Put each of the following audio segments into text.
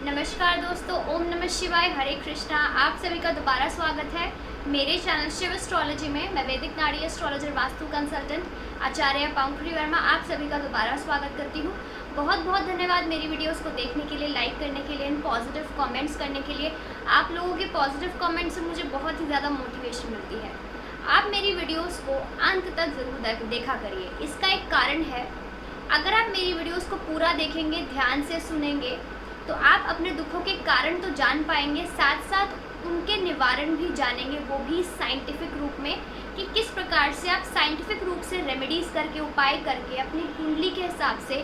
नमस्कार दोस्तों, ओम नमः शिवाय, हरे कृष्णा। आप सभी का दोबारा स्वागत है मेरे चैनल शिव एस्ट्रोलॉजी में। मैं वैदिक नाड़ी एस्ट्रोलॉजर, वास्तु कंसल्टेंट आचार्य पंखुड़ी वर्मा आप सभी का दोबारा स्वागत करती हूँ। बहुत बहुत धन्यवाद मेरी वीडियोस को देखने के लिए, लाइक करने के लिए, इन पॉजिटिव कमेंट्स करने के लिए। आप लोगों के पॉजिटिव कमेंट्स से मुझे बहुत ही ज़्यादा मोटिवेशन मिलती है। आप मेरी वीडियोस को अंत तक ज़रूर देखा करिए। इसका एक कारण है, अगर आप मेरी वीडियोस को पूरा देखेंगे, ध्यान से सुनेंगे, तो आप अपने दुखों के कारण तो जान पाएंगे, साथ साथ उनके निवारण भी जानेंगे, वो भी साइंटिफिक रूप में, कि किस प्रकार से आप साइंटिफिक रूप से रेमेडीज़ करके, उपाय करके, अपनी कुंडली के हिसाब से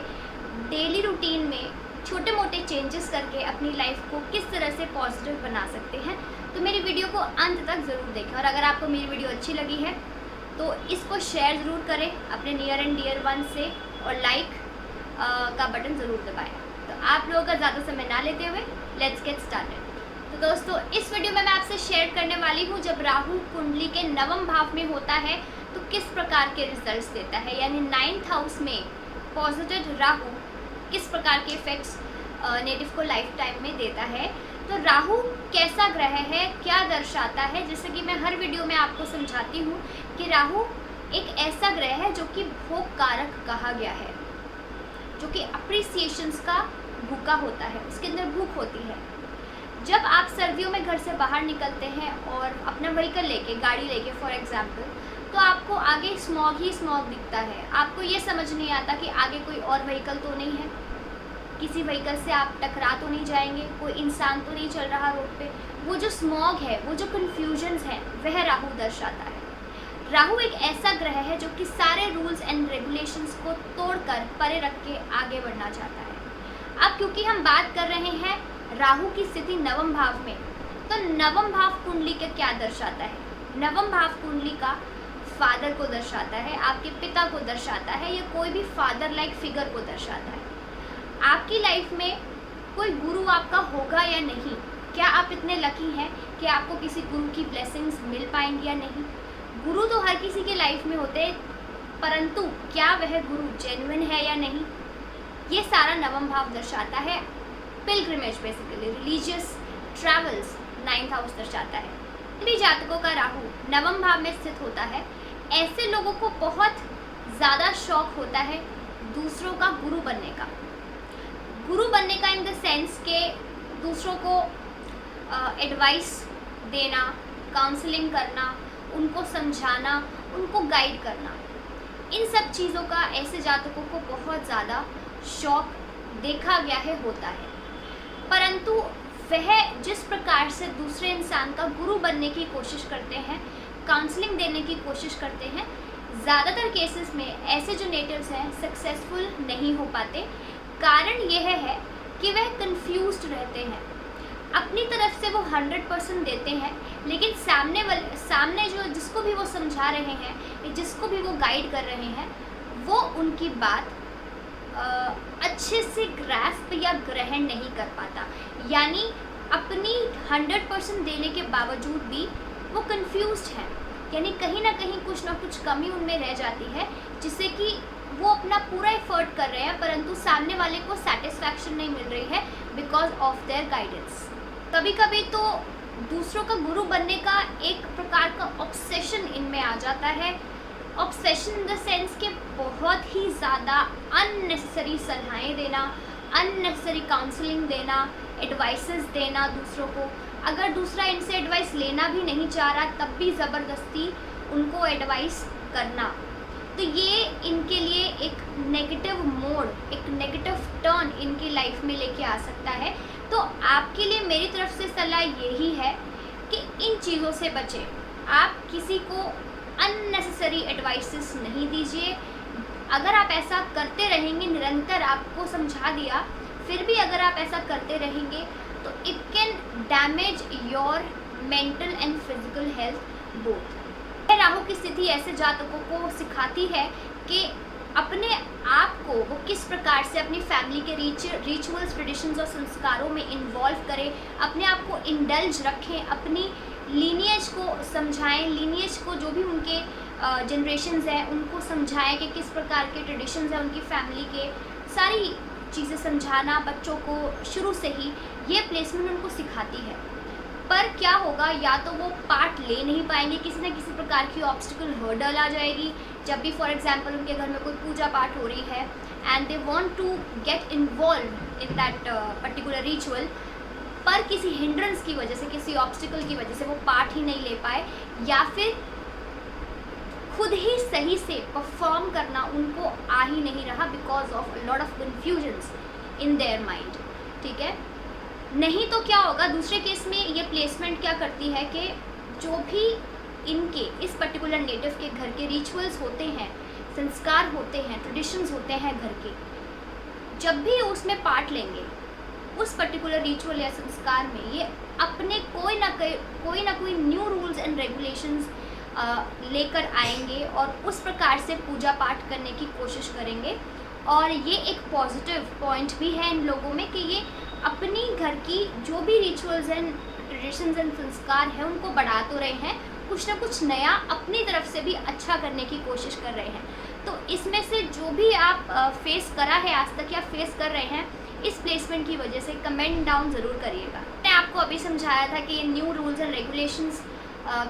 डेली रूटीन में छोटे मोटे चेंजेस करके अपनी लाइफ को किस तरह से पॉजिटिव बना सकते हैं। तो मेरी वीडियो को अंत तक ज़रूर देखें, और अगर आपको मेरी वीडियो अच्छी लगी है तो इसको शेयर ज़रूर करें अपने नियर एंड डियर वन से, और लाइक का बटन ज़रूर दबाएं। तो आप लोगों का ज़्यादा समय ना लेते हुए लेट्स गेट स्टार्टेड। तो दोस्तों, इस वीडियो में मैं आपसे शेयर करने वाली हूँ, जब राहु कुंडली के नवम भाव में होता है तो किस प्रकार के रिजल्ट्स देता है, यानी 9th हाउस में पॉजिटिव राहु किस प्रकार के इफेक्ट्स नेटिव को लाइफ टाइम में देता है। तो राहु कैसा ग्रह है, क्या दर्शाता है, जैसे कि मैं हर वीडियो में आपको समझाती हूँ कि राहु एक ऐसा ग्रह है जो कि भोग कारक कहा गया है, जो कि अप्रिसिएशंस का भूखा होता है, उसके अंदर भूख होती है। जब आप सर्दियों में घर से बाहर निकलते हैं और अपना व्हीकल लेके, गाड़ी लेके फॉर एग्जांपल, तो आपको आगे स्मॉग ही स्मॉग दिखता है। आपको ये समझ नहीं आता कि आगे कोई और व्हीकल तो नहीं है, किसी व्हीकल से आप टकरा तो नहीं जाएंगे, कोई इंसान तो नहीं चल रहा रोड पे। वो जो स्मॉग है, वो जो कन्फ्यूजन्स हैं, वह राहु दर्शाता है। राहु एक ऐसा ग्रह है जो कि सारे रूल्स एंड रेगुलेशंस को तोड़कर परे रख के आगे बढ़ना चाहता है। अब क्योंकि हम बात कर रहे हैं राहु की स्थिति नवम भाव में, तो नवम भाव कुंडली का क्या दर्शाता है? नवम भाव कुंडली का फादर को दर्शाता है, आपके पिता को दर्शाता है, या कोई भी फादर लाइक फिगर को दर्शाता है। आपकी लाइफ में कोई गुरु आपका होगा या नहीं? क्या आप इतने लकी हैं कि आपको किसी गुरु की ब्लेसिंग्स मिल पाएंगी या नहीं? गुरु तो हर किसी के लाइफ में होते हैं, परंतु क्या वह गुरु जेन्युइन है या नहीं, ये सारा नवम भाव दर्शाता है। Pilgrimage, basically religious travels 9th house दर्शाता है। भी जातकों का राहु नवम भाव में स्थित होता है, ऐसे लोगों को बहुत ज़्यादा शौक होता है दूसरों का गुरु बनने का। गुरु बनने का इन द सेंस के दूसरों को एडवाइस देना, काउंसलिंग करना, उनको समझाना, उनको गाइड करना, इन सब चीज़ों का ऐसे जातकों को बहुत ज़्यादा शौक देखा गया है, होता है। परंतु वह जिस प्रकार से दूसरे इंसान का गुरु बनने की कोशिश करते हैं, काउंसलिंग देने की कोशिश करते हैं, ज़्यादातर केसेस में ऐसे जो नेटिव्स हैं सक्सेसफुल नहीं हो पाते। कारण यह है कि वह कंफ्यूज्ड रहते हैं। अपनी तरफ से वो 100% देते हैं, लेकिन सामने जो जिसको भी वो समझा रहे हैं, जिसको भी वो गाइड कर रहे हैं, वो उनकी बात अच्छे से ग्रास्प या ग्रहण नहीं कर पाता। यानी अपनी 100% देने के बावजूद भी वो कंफ्यूज्ड हैं, यानी कहीं ना कहीं कुछ ना कुछ कमी उनमें रह जाती है, जिससे कि वो अपना पूरा एफर्ट कर रहे हैं, परंतु सामने वाले को सेटिस्फैक्शन नहीं मिल रही है बिकॉज ऑफ देयर गाइडेंस। कभी कभी तो दूसरों का गुरु बनने का एक प्रकार का ऑब्सेशन इनमें आ जाता है। ऑब्सेशन इन द सेंस के बहुत ही ज़्यादा अननेसेसरी सलाहें देना, अननेसेसरी काउंसलिंग देना, एडवाइसेस देना दूसरों को। अगर दूसरा इनसे एडवाइस लेना भी नहीं चाह रहा, तब भी ज़बरदस्ती उनको एडवाइस करना, तो ये इनके लिए एक नेगेटिव मोड, एक नेगेटिव टर्न इनकी लाइफ में लेके आ सकता है। तो आपके लिए मेरी तरफ से सलाह यही है कि इन चीज़ों से बचें। आप किसी को अननेसेसरी एडवाइसेस नहीं दीजिए। अगर आप ऐसा करते रहेंगे, निरंतर आपको समझा दिया, फिर भी अगर आप ऐसा करते रहेंगे तो it can damage your mental and physical health both. Rahu की स्थिति ऐसे जातकों को सिखाती है कि अपने आप को वो किस प्रकार से अपनी फैमिली के रिचुअल्स, ट्रेडिशंस और संस्कारों में इन्वॉल्व करें, अपने आप को इंडल्ज रखें, अपनी लीनिएज को समझाएं, लीनिएज को जो भी उनके जनरेशन्स हैं उनको समझाएं कि किस प्रकार के ट्रेडिशंस हैं उनकी फैमिली के, सारी चीज़ें समझाना बच्चों को शुरू से ही, ये प्लेसमेंट उनको सिखाती है। पर क्या होगा, या तो वो पार्ट ले नहीं पाएंगे, किसी न किसी प्रकार की ऑब्स्टिकल हर्डल आ जाएगी। जब भी फॉर एग्जांपल उनके घर में कोई पूजा पाठ हो रही है and they want to get involve in that particular ritual, पर किसी हिंड्रेंस की वजह से, किसी ऑब्स्टिकल की वजह से वो पार्ट ही नहीं ले पाए, या फिर खुद ही सही से परफॉर्म करना उनको आ ही नहीं रहा because of a lot of confusions in their mind, ठीक है। नहीं तो क्या होगा, दूसरे केस में ये प्लेसमेंट क्या करती है कि जो भी इनके इस पर्टिकुलर नेटिव के घर के रिचुअल्स होते हैं, संस्कार होते हैं, ट्रेडिशंस होते हैं घर के, जब भी उसमें पार्ट लेंगे, उस पर्टिकुलर रिचुअल या संस्कार में ये अपने कोई ना कोई न्यू रूल्स एंड रेगुलेशंस लेकर आएंगे और उस प्रकार से पूजा पाठ करने की कोशिश करेंगे। और ये एक पॉजिटिव पॉइंट भी है इन लोगों में कि ये अपनी घर की जो भी रिचुअल्स एंड ट्रेडिशंस एंड संस्कार हैं उनको बढ़ा तो रहे हैं, कुछ ना कुछ नया अपनी तरफ से भी अच्छा करने की कोशिश कर रहे हैं। तो इसमें से जो भी आप फेस करा है आज तक या फेस कर रहे हैं इस प्लेसमेंट की वजह से, कमेंट डाउन ज़रूर करिएगा। मैंने आपको अभी समझाया था कि न्यू रूल्स एंड रेगुलेशंस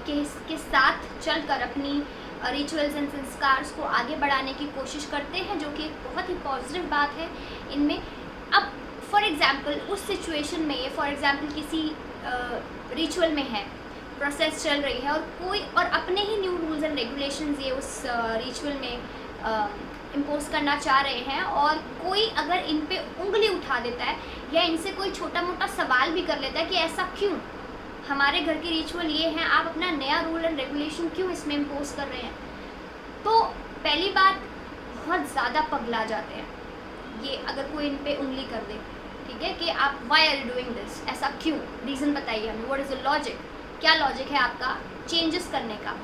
के साथ चलकर अपनी रिचुअल्स एंड संस्कार्स को आगे बढ़ाने की कोशिश करते हैं, जो कि एक बहुत ही पॉजिटिव बात है इनमें। अब फॉर एग्ज़ाम्पल उस सिचुएशन में ये फॉर एग्ज़ाम्पल किसी रिचुअल में है, प्रोसेस चल रही है और अपने ही न्यू रूल्स एंड रेगुलेशंस ये उस रिचुअल में इम्पोज करना चाह रहे हैं, और कोई अगर इन पे उंगली उठा देता है या इनसे कोई छोटा मोटा सवाल भी कर लेता है कि ऐसा क्यों, हमारे घर की रिचुअल ये हैं, आप अपना नया रूल एंड रेगुलेशन क्यों इसमें इम्पोज कर रहे हैं, तो पहली बात बहुत ज़्यादा पगला जाते हैं ये अगर कोई इन पे उंगली कर दे, ठीक है, कि आप वाई आर डूइंग दिस, ऐसा क्यों, रीज़न बताइए हमें, व्हाट इज़ द लॉजिक, क्या लॉजिक है आपका चेंजेस करने का।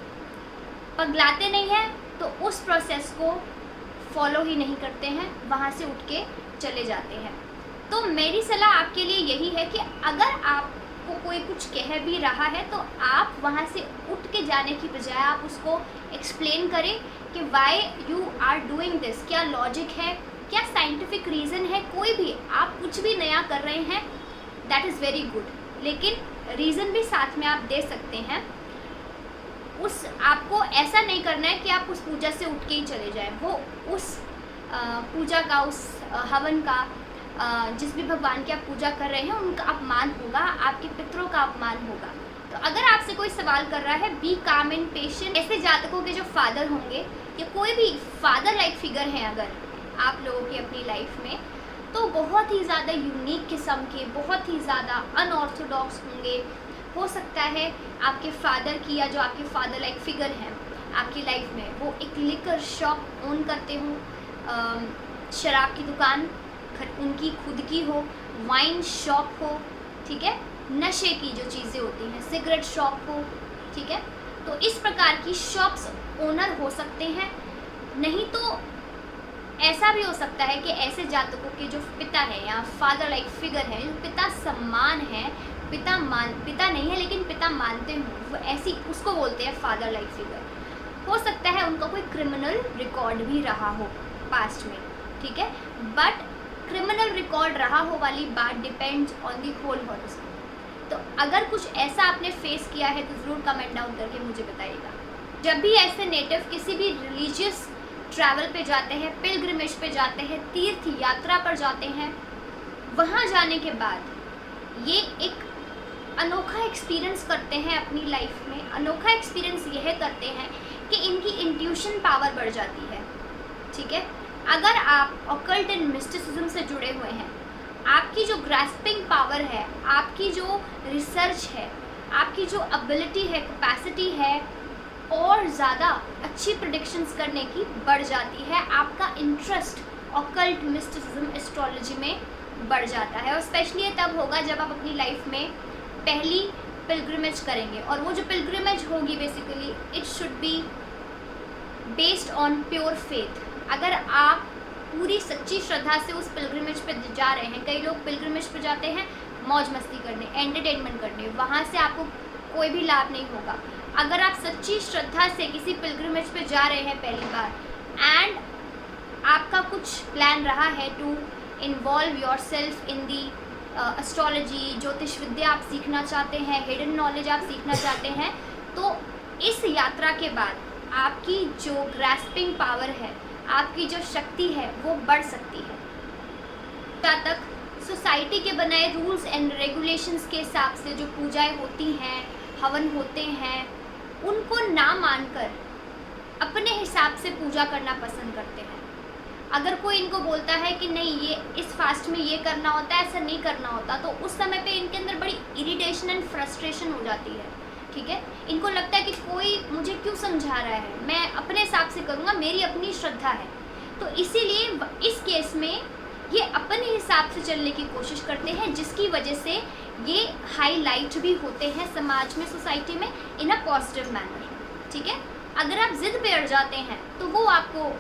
पगलाते नहीं हैं तो उस प्रोसेस को फॉलो ही नहीं करते हैं, वहाँ से उठ के चले जाते हैं। तो मेरी सलाह आपके लिए यही है कि अगर आपको कोई कुछ कह भी रहा है तो आप वहाँ से उठ के जाने की बजाय आप उसको एक्सप्लेन करें कि why you are doing this, क्या लॉजिक है, क्या साइंटिफिक रीज़न है, कोई भी आप कुछ भी नया कर रहे हैं दैट इज़ वेरी गुड, लेकिन रीज़न भी साथ में आप दे सकते हैं। उस आपको ऐसा नहीं करना है कि आप उस पूजा से उठ के ही चले जाएं, वो उस पूजा का, उस हवन का, जिस भी भगवान की आप पूजा कर रहे हैं उनका अपमान होगा, आपके पितरों का अपमान होगा। तो अगर आपसे कोई सवाल कर रहा है, बी काम एंड पेशेंट। ऐसे जातकों के जो फादर होंगे या कोई भी फादर लाइक फिगर हैं अगर आप लोगों की अपनी लाइफ में, तो बहुत ही ज़्यादा यूनिक किस्म के, बहुत ही ज़्यादा अनऑर्थोडॉक्स होंगे। हो सकता है आपके फादर की या जो आपके फादर लाइक फिगर हैं आपकी लाइफ में, वो एक लिकर शॉप ओन करते हों, शराब की दुकान उनकी खुद की हो, वाइन शॉप हो, ठीक है, नशे की जो चीज़ें होती हैं, सिगरेट शॉप हो, ठीक है, तो इस प्रकार की शॉप्स ओनर हो सकते हैं। नहीं तो ऐसा भी हो सकता है कि ऐसे जातकों के जो पिता है या फादर लाइक फिगर है, जो पिता सम्मान है, पिता नहीं है लेकिन पिता मानते हो, वो ऐसी उसको बोलते हैं फादर लाइक फिगर। हो सकता है उनका कोई क्रिमिनल रिकॉर्ड भी रहा हो पास्ट में, ठीक है, बट क्रिमिनल रिकॉर्ड रहा हो वाली बात depends on the whole horoscope. तो अगर कुछ ऐसा आपने फेस किया है तो ज़रूर कमेंट डाउन करके मुझे बताइएगा। जब भी ऐसे नेटिव किसी भी रिलीजियस ट्रैवल पे जाते हैं, पिलग्रिमेज पे जाते हैं, तीर्थ यात्रा पर जाते हैं, वहाँ जाने के बाद ये एक अनोखा एक्सपीरियंस करते हैं अपनी लाइफ में। अनोखा एक्सपीरियंस यह करते हैं कि इनकी इंट्यूशन पावर बढ़ जाती है, ठीक है। अगर आप ऑकल्ट एंड मिस्टिसिज्म से जुड़े हुए हैं, आपकी जो ग्रास्पिंग पावर है, आपकी जो रिसर्च है, आपकी जो एबिलिटी है, कैपेसिटी है, और ज़्यादा अच्छी प्रेडिक्शंस करने की बढ़ जाती है। आपका इंटरेस्ट ऑकल्ट मिस्टिसिज्म एस्ट्रोलॉजी में बढ़ जाता है, और स्पेशली ये तब होगा जब आप अपनी लाइफ में पहली पिलग्रिमेज करेंगे। और वो जो पिलग्रिमेज होगी basically it should be based on pure faith. अगर आप पूरी सच्ची श्रद्धा से उस पिलग्रिमेज पे जा रहे हैं, कई लोग पिलग्रिमेज पे जाते हैं मौज मस्ती करने, एंटरटेनमेंट करने, वहाँ से आपको कोई भी लाभ नहीं होगा। अगर आप सच्ची श्रद्धा से किसी पिलग्रिमेज पे जा रहे हैं पहली बार एंड आपका कुछ प्लान रहा है to involve yourself in the astrology, ज्योतिष विद्या आप सीखना चाहते हैं, हिडन नॉलेज आप सीखना चाहते हैं, तो इस यात्रा के बाद आपकी जो ग्रास्पिंग पावर है, आपकी जो शक्ति है, वो बढ़ सकती है। जहाँ तक सोसाइटी के बनाए रूल्स एंड रेगुलेशंस के हिसाब से जो पूजाएं होती हैं, हवन होते हैं, उनको ना मानकर अपने हिसाब से पूजा करना पसंद करते हैं। अगर कोई इनको बोलता है कि नहीं ये इस फास्ट में ये करना होता है, ऐसा नहीं करना होता, तो उस समय पे इनके अंदर बड़ी इरिटेशन एंड फ्रस्ट्रेशन हो जाती है। ठीक है, इनको लगता है कि कोई मुझे क्यों समझा रहा है, मैं अपने हिसाब से करूँगा, मेरी अपनी श्रद्धा है। तो इसीलिए इस केस में ये अपने हिसाब से चलने की कोशिश करते हैं, जिसकी वजह से ये हाईलाइट भी होते हैं समाज में, सोसाइटी में, इन अ पॉजिटिव मैनर। ठीक है, अगर आप जिद पे अड़ जाते हैं तो वो आपको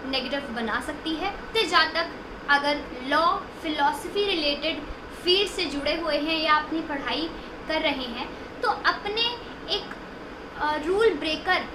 नेगेटिव बना सकती है। तो जहाँ तक अगर लॉ, फिलॉसफी रिलेटेड फील्ड से जुड़े हुए हैं या अपनी पढ़ाई कर रहे हैं, तो अपने एक रूल ब्रेकर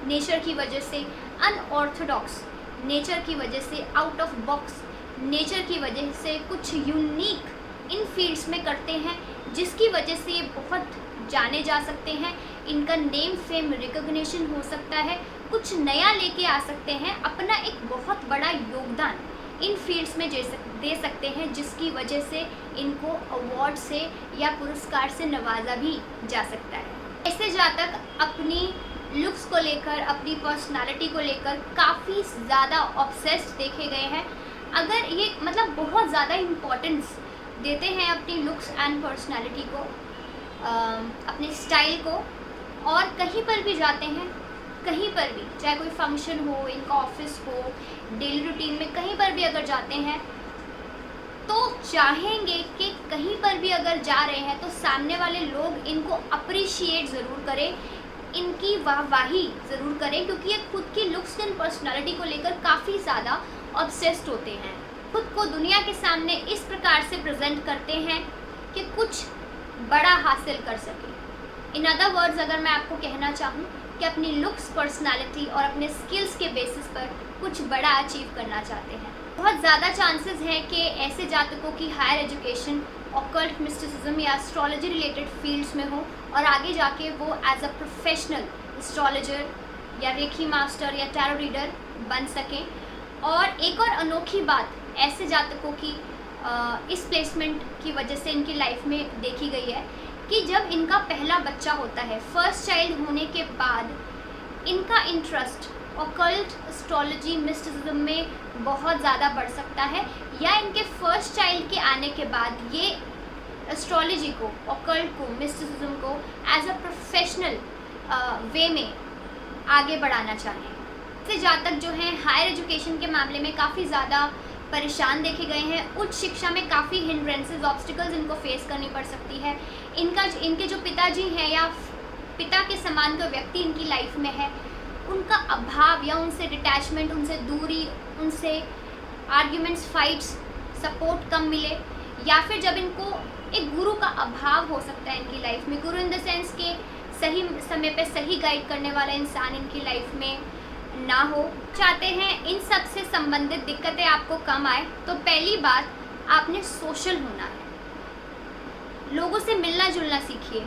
नेचर की वजह से, अनऑर्थोडॉक्स नेचर की वजह से, आउट ऑफ बॉक्स नेचर की वजह से कुछ यूनिक इन फील्ड्स में करते हैं, जिसकी वजह से ये बहुत जाने जा सकते हैं। इनका नेम फेम रिकॉग्निशन हो सकता है, कुछ नया लेके आ सकते हैं, अपना एक बहुत बड़ा योगदान इन फील्ड्स में दे सकते हैं, जिसकी वजह से इनको अवार्ड से या पुरस्कार से नवाजा भी जा सकता है। ऐसे जहाँ तक अपनी लुक्स को लेकर, अपनी पर्सनालिटी को लेकर काफ़ी ज़्यादा ऑब्सेस्ड देखे गए हैं। अगर ये मतलब बहुत ज़्यादा इम्पोर्टेंस देते हैं अपनी लुक्स एंड पर्सनालिटी को, अपने स्टाइल को, और कहीं पर भी जाते हैं, कहीं पर भी, चाहे कोई फंक्शन हो, इनका ऑफिस हो, डेली रूटीन में कहीं पर भी अगर जाते हैं, तो चाहेंगे कि कहीं पर भी अगर जा रहे हैं तो सामने वाले लोग इनको अप्रिशिएट ज़रूर करें, इनकी वाहवाही ज़रूर करें, क्योंकि ये खुद की लुक्स एंड पर्सनालिटी को लेकर काफ़ी ज़्यादा ऑब्सेस्ड होते हैं। खुद को दुनिया के सामने इस प्रकार से प्रेजेंट करते हैं कि कुछ बड़ा हासिल कर सके। इन अदर वर्ड्स, अगर मैं आपको कहना चाहूँ कि अपनी लुक्स, पर्सनालिटी और अपने स्किल्स के बेसिस पर कुछ बड़ा अचीव करना चाहते हैं, बहुत ज़्यादा चांसेस हैं कि ऐसे जातकों की हायर एजुकेशन ऑकल्ट, मिस्टिसिज्म या एस्ट्रोलॉजी रिलेटेड फील्ड्स में हो, और आगे जाके वो एज अ प्रोफेशनल एस्ट्रोलॉजर या रेखी मास्टर या टैरो रीडर बन सकें। और एक और अनोखी बात ऐसे जातकों की इस प्लेसमेंट की वजह से इनकी लाइफ में देखी गई है कि जब इनका पहला बच्चा होता है, फर्स्ट चाइल्ड होने के बाद, इनका इंटरेस्ट ऑकल्ट, एस्ट्रोलॉजी, मिस्टिसिज्म में बहुत ज़्यादा बढ़ सकता है, या इनके फर्स्ट चाइल्ड के आने के बाद ये एस्ट्रोलॉजी को, ऑकल्ट को, मिस्टिसिज्म को एज अ प्रोफेशनल वे में आगे बढ़ाना चाहें। से जातक जो हैं हायर एजुकेशन के मामले में काफ़ी ज़्यादा परेशान देखे गए हैं। उच्च शिक्षा में काफ़ी हिंड्रेंसेस, ऑब्स्टिकल्स इनको फेस करनी पड़ सकती है। इनके जो पिताजी हैं या पिता के समान जो व्यक्ति इनकी लाइफ में है, उनका अभाव या उनसे डिटैचमेंट, उनसे दूरी, उनसे आर्ग्यूमेंट्स, फाइट्स, सपोर्ट कम मिले, या फिर जब इनको एक गुरु का अभाव हो सकता है इनकी लाइफ में। गुरु इन द सेंस के सही समय पे सही गाइड करने वाला इंसान इनकी लाइफ में ना हो। चाहते हैं इन सब से संबंधित दिक्कतें आपको कम आए, तो पहली बात, आपने सोशल होना है। लोगों से मिलना जुलना सीखिए,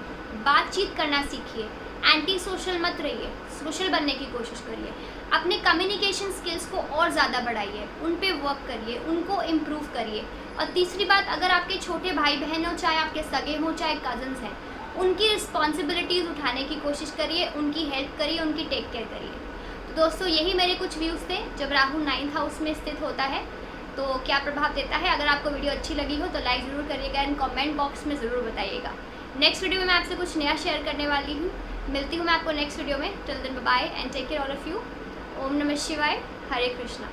बातचीत करना सीखिए, एंटी सोशल मत रहिए, सोशल बनने की कोशिश करिए। अपने कम्युनिकेशन स्किल्स को और ज़्यादा बढ़ाइए, उन पे वर्क करिए, उनको इम्प्रूव करिए। और तीसरी बात, अगर आपके छोटे भाई बहन हो, चाहे आपके सगे हों, चाहे कजन्स हैं, उनकी रिस्पॉन्सिबिलिटीज़ उठाने की कोशिश करिए, उनकी हेल्प करिए, उनकी टेक केयर करिए। तो दोस्तों, यही मेरे कुछ व्यूज़ थे। जब राहु 9th हाउस में स्थित होता है तो क्या प्रभाव देता है। अगर आपको वीडियो अच्छी लगी हो तो लाइक ज़रूर करिएगा एंड कमेंट बॉक्स में ज़रूर बताइएगा। नेक्स्ट वीडियो में मैं आपसे कुछ नया शेयर करने वाली हूँ। मिलती हूँ मैं आपको नेक्स्ट वीडियो में। Till then bye and take care all of you. ओम नमः शिवाय, हरे कृष्णा।